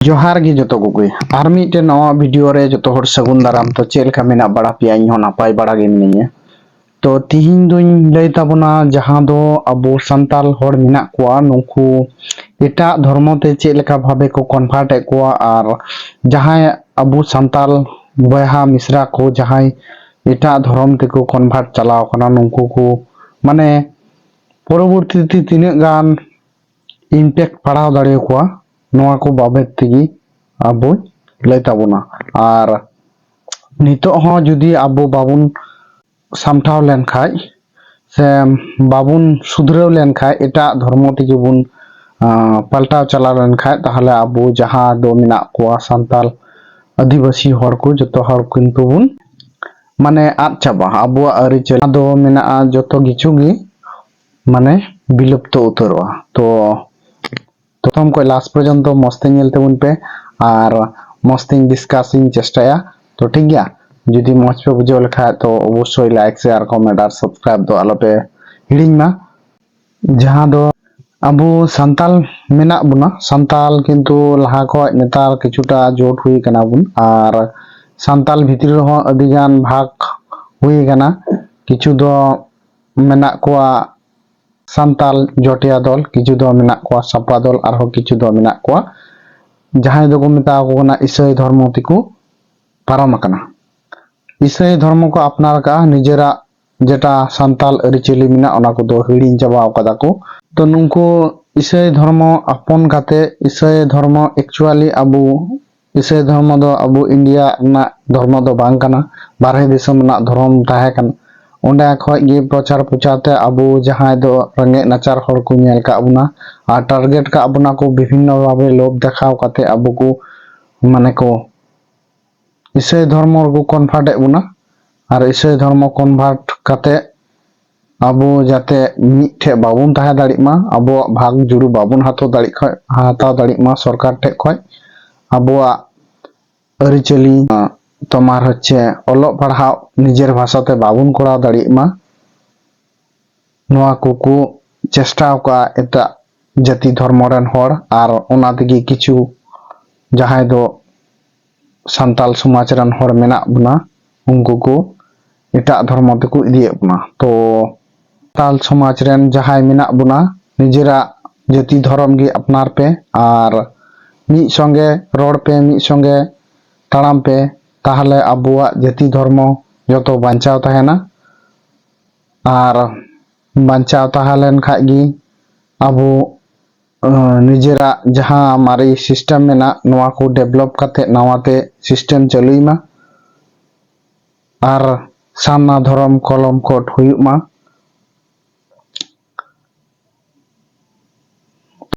जोहार गे जतो कोगे आर मिटे नवा वीडियो रे जतो हर सगुन दाराम तो चेल का मेना बड़ा पिया इन हो नापाय बड़ा गे मिनिया तो तिहिन दुई लay ताबना जहां दो अबो संताल हर मेना कोआ नुकु एटा धर्म ते चेल का भाबे को कन्वर्ट कोआ आर जहां अबो संताल बयहा मिश्रा को जहां एटा धर्म ते को कन्वर्ट चलाव कना नुकु को माने परवर्ती तिने गान इम्पैक्ट पड़ाव दाड़े कोआ नवा को बाबत तेगी अब लय ताबना आर नितो हो जुदी अब बाबुन सामठाव लेन खाय से बाबुन सुधराव लेन खाय एटा धर्म तेगी बुन पलटाव चला लेन खाय ताहले अब जहां दो मेना कोआ संताल आदिवासी हर को जतो हर किन्तु बुन माने आद चाबा अब आरि चला दो मेना जतो किछु गी माने विलुप्त उतरवा तो प्रथम को लास्ट पर्यंत मस्ते नेलते बुन पे और मस्ते डिस्कसिंग चेष्टाया तो ठीक गया जुदी मज पे बुझे लेखा तो अवश्य लाइक शेयर कमेंट और सब्सक्राइब दो आलो पे हिड़िंग मा जहां दो अबो संताल मेना बुना संताल किंतु लहा को नेतार किछुटा जोट हुई कना बुन और संताल भितर हो अधिगान भाग हुई कना किछु दो मेना कोआ संताल जोटिया दल किछु दो मेना कोआ सपा दल और किछु दो मेना कोआ जहां दो को मेता को ना ईसाई धर्म तिको पारम कना ईसाई धर्म को अपनार का निजेरा जेटा संताल अरिचेली मेना ओना को दो हिड़िन चाबा कदा को तो नुको ईसाई धर्म अपन काते ईसाई धर्म एक्चुअली अबु ईसाई धर्म दो अबु इंडिया ना धर्म दो बांग कना बारहे दिसम ना धर्म ताहे कना ओंडे खय गे प्रचार प्रचारते अबो जहां दो रंगे नाचार हर को नेल का बुना और टारगेट का बुना को विभिन्न भावे लोभ देखाव काते अबो को माने को ईसाई धर्म को कन्वर्ट बुना और ईसाई धर्म कन्वर्ट काते अबो जाते मिठे बाबुन ताहे दाड़ी मा अबो भाग जुरु बाबुन हातो दाड़ी खय हाताव दाड़ी मा सरकार ठे खय अबो अरिचली तोमार हच्छे ओलो पढ़ाव निजेर भाषाते बाबुन कोड़ा दाड़ी मा नोआ को चेष्टा का एटा जाति धर्म रन हर और ओना तेगी किछु जहां दो संताल समाज रन हर मेना बुना उनको को एटा धर्म तेको इदिए बुना तो संताल समाज रन जहां मेना बुना निजेरा जाति धर्म गे अपनार पे और मी संगे रोड पे मी संगे ताड़ाम पे ताहले अबुआ जाति धर्म जतो बांचाव ताहेना और बांचाव ताहलेन खाय गी अबो निजेरा जहां मारी सिस्टम मेना नवा को डेवलप करते नवाते सिस्टम चलुई मा और सामना धर्म कलम कोट हुयुमा